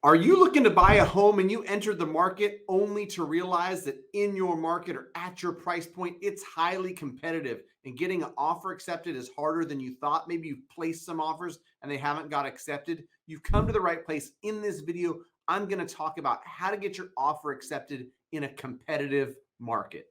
Are you looking to buy a home and you entered the market only to realize that in your market or at your price point, it's highly competitive and getting an offer accepted is harder than you thought? Maybe you've placed some offers and they haven't got accepted. You've come to the right place. In this video, I'm going to talk about how to get your offer accepted in a competitive market.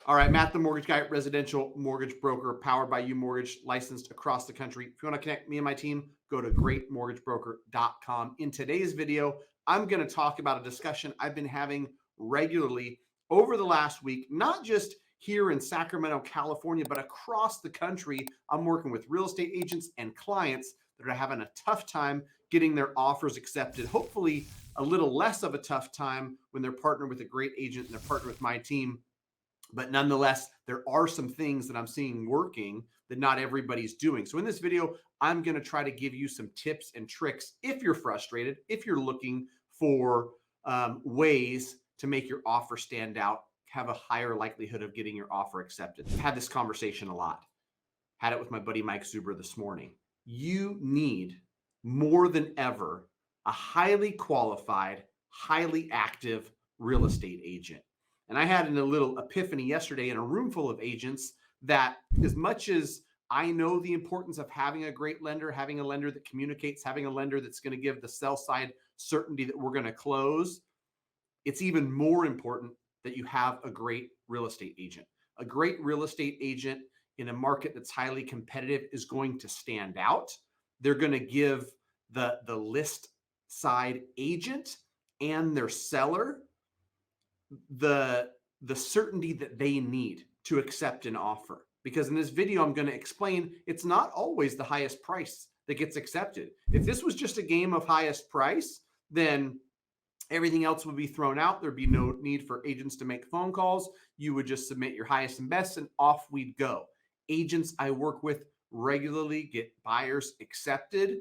All right, Matt, the mortgage guy, residential mortgage broker, powered by You Mortgage, licensed across the country. If you want to connect me and my team, go to greatmortgagebroker.com. In today's video, I'm going to talk about a discussion I've been having regularly over the last week, not just here in Sacramento, California, but across the country. I'm working with real estate agents and clients that are having a tough time getting their offers accepted. Hopefully, a little less of a tough time when they're partnered with a great agent and they're partnered with my team. But nonetheless, there are some things that I'm seeing working that not everybody's doing. So in this video, I'm going to try to give you some tips and tricks if you're frustrated, if you're looking for ways to make your offer stand out, have a higher likelihood of getting your offer accepted. I've had this conversation a lot. Had it with my buddy Mike Zuber this morning. You need more than ever a highly qualified, highly active real estate agent. And I had a little epiphany yesterday in a room full of agents that as much as I know the importance of having a great lender, having a lender that communicates, having a lender that's going to give the sell side certainty that we're going to close, it's even more important that you have a great real estate agent. A great real estate agent in a market that's highly competitive is going to stand out. They're going to give the list side agent and their seller the certainty that they need to accept an offer. Because in this video, I'm going to explain it's not always the highest price that gets accepted. If this was just a game of highest price, then everything else would be thrown out. There'd be no need for agents to make phone calls. You would just submit your highest and best and off we'd go. Agents I work with regularly get buyers accepted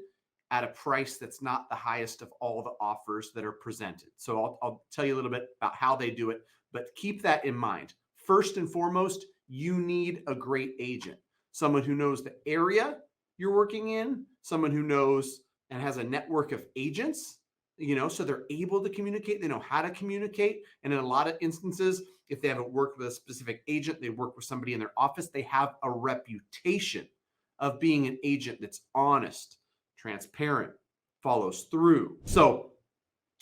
at a price that's not the highest of all the offers that are presented. So I'll tell you a little bit about how they do it, but keep that in mind. First and foremost, you need a great agent, someone who knows the area you're working in, someone who knows and has a network of agents, so they're able to communicate, they know how to communicate. And in a lot of instances, if they haven't worked with a specific agent, they work with somebody in their office, they have a reputation of being an agent that's honest, transparent, follows through. So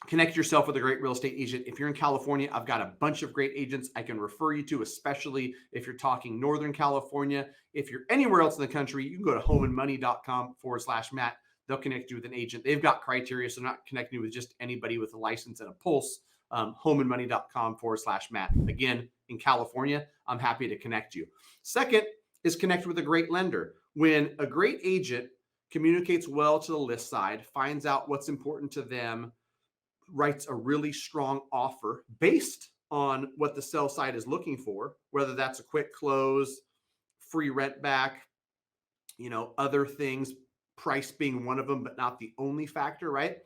connect yourself with a great real estate agent. If you're in California, I've got a bunch of great agents I can refer you to, especially if you're talking Northern California. If you're anywhere else in the country, you can go to homeandmoney.com/Matt. They'll connect you with an agent. They've got criteria, so they're not connecting you with just anybody with a license and a pulse. Homeandmoney.com/Matt. Again, in California, I'm happy to connect you. Second is connect with a great lender. When a great agent communicates well to the list side, finds out what's important to them, writes a really strong offer based on what the sell side is looking for, whether that's a quick close, free rent back, other things, price being one of them, but not the only factor, right?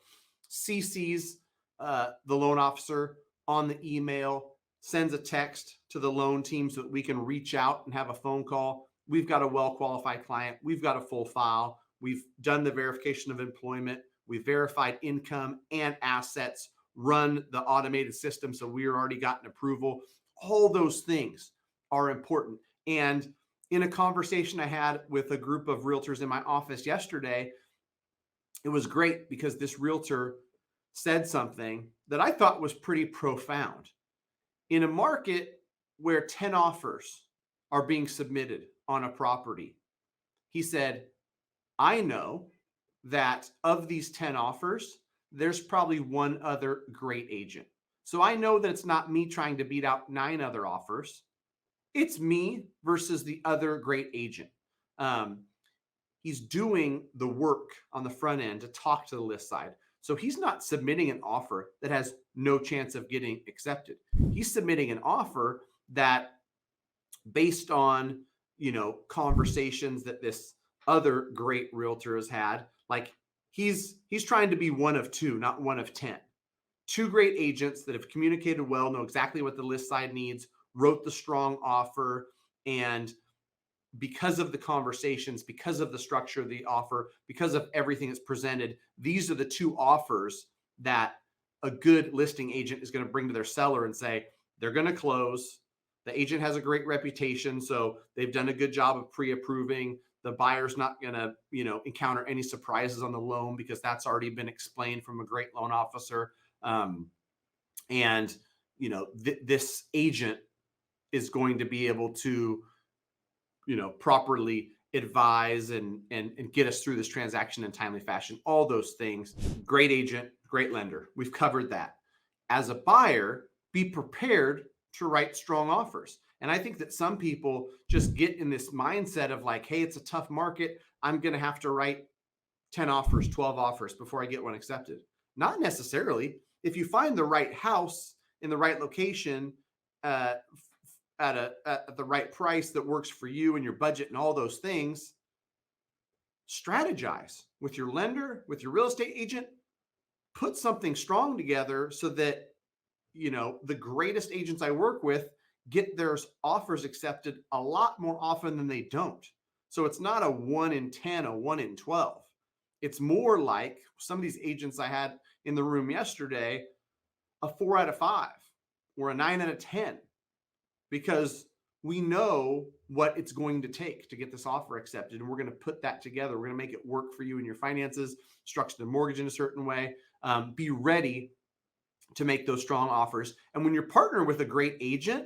CC's the loan officer on the email, sends a text to the loan team so that we can reach out and have a phone call. We've got a well-qualified client. We've got a full file. We've done the verification of employment. We've verified income and assets, run the automated system. So we already gotten approval. All those things are important. And in a conversation I had with a group of realtors in my office yesterday, it was great because this realtor said something that I thought was pretty profound. In a market where 10 offers are being submitted on a property, he said, I know that of these 10 offers, there's probably one other great agent. So I know that it's not me trying to beat out 9 other offers. It's me versus the other great agent. He's doing the work on the front end to talk to the list side. So he's not submitting an offer that has no chance of getting accepted. He's submitting an offer that based on, conversations that this other great realtor has had. Like he's trying to be one of two, not one of 10. Two great agents that have communicated well, know exactly what the list side needs, wrote the strong offer, and because of the conversations, because of the structure of the offer, because of everything that's presented, these are the two offers that a good listing agent is going to bring to their seller and say, they're going to close. The agent has a great reputation, so they've done a good job of pre-approving. The buyer's not going to, encounter any surprises on the loan because that's already been explained from a great loan officer. And this agent is going to be able to properly advise and get us through this transaction in timely fashion. All those things. Great agent, great lender. We've covered that. As a buyer, be prepared to write strong offers. And I think that some people just get in this mindset of like, hey, it's a tough market. I'm going to have to write 10 offers, 12 offers before I get one accepted. Not necessarily. If you find the right house in the right location, at the right price that works for you and your budget and all those things, strategize with your lender, with your real estate agent, put something strong together so that, the greatest agents I work with get their offers accepted a lot more often than they don't. So it's not a 1 in 10, a 1 in 12. It's more like some of these agents I had in the room yesterday, a 4 out of 5 or a 9 out of 10. Because we know what it's going to take to get this offer accepted. And we're going to put that together. We're going to make it work for you and your finances, structure the mortgage in a certain way. Be ready to make those strong offers. And when you're partnered with a great agents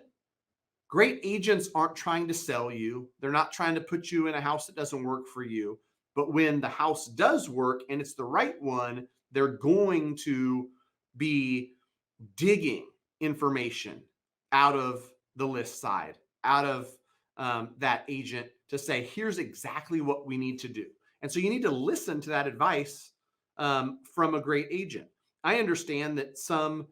aren't trying to sell you. They're not trying to put you in a house that doesn't work for you. But when the house does work and it's the right one, they're going to be digging information out of the list side, out of that agent to say, here's exactly what we need to do. And so you need to listen to that advice from a great agent. I understand that some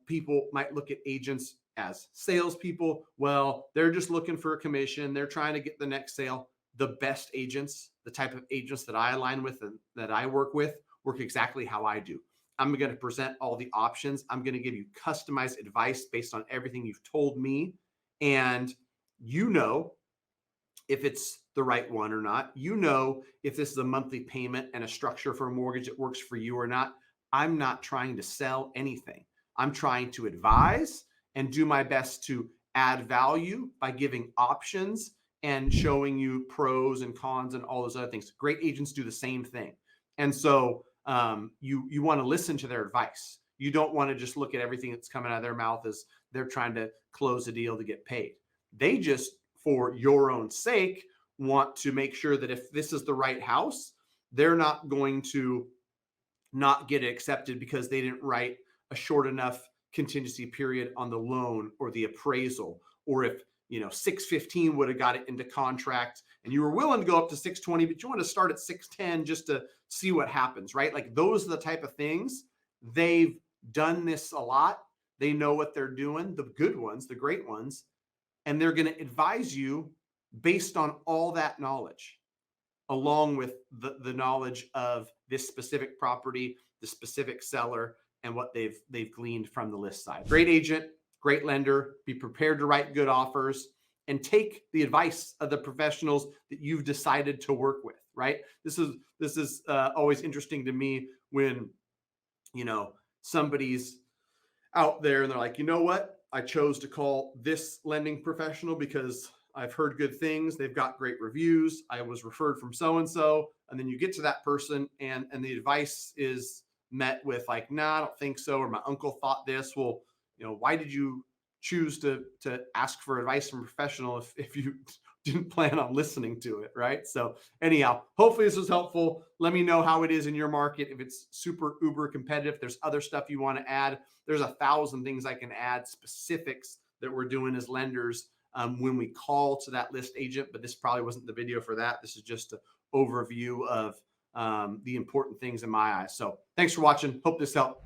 people might look at agents as salespeople. Well, they're just looking for a commission. They're trying to get the next sale. The best agents, the type of agents that I align with and that I work with, work exactly how I do. I'm going to present all the options. I'm going to give you customized advice based on everything you've told me. And if it's the right one or not. If this is a monthly payment and a structure for a mortgage that works for you or not. I'm not trying to sell anything. I'm trying to advise and do my best to add value by giving options and showing you pros and cons and all those other things. Great agents do the same thing. And so you want to listen to their advice. You don't want to just look at everything that's coming out of their mouth as they're trying to close a deal to get paid. They just, for your own sake, want to make sure that if this is the right house, they're not going to not get it accepted because they didn't write a short enough contingency period on the loan or the appraisal, or if 615 would have got it into contract and you were willing to go up to 620, but you want to start at 610 just to see what happens, right? Like those are the type of things. They've done this a lot. They know what they're doing, the good ones, the great ones, and they're going to advise you based on all that knowledge, along with the knowledge of this specific property, the specific seller, and what they've gleaned from the list side. Great agent, great lender. Be prepared to write good offers and take the advice of the professionals that you've decided to work with, right? This is always interesting to me when somebody's out there and they're like, you know what? I chose to call this lending professional because I've heard good things. They've got great reviews. I was referred from so-and-so. And then you get to that person and the advice is met with like, nah, I don't think so. Or my uncle thought this. Well, why did you choose to ask for advice from a professional if you didn't plan on listening to it, right? So anyhow, hopefully this was helpful. Let me know how it is in your market. If it's super uber competitive, if there's other stuff you want to add, there's 1,000 things I can add, specifics that we're doing as lenders when we call to that list agent, but this probably wasn't the video for that. This is just an overview of the important things in my eyes. So thanks for watching. Hope this helped.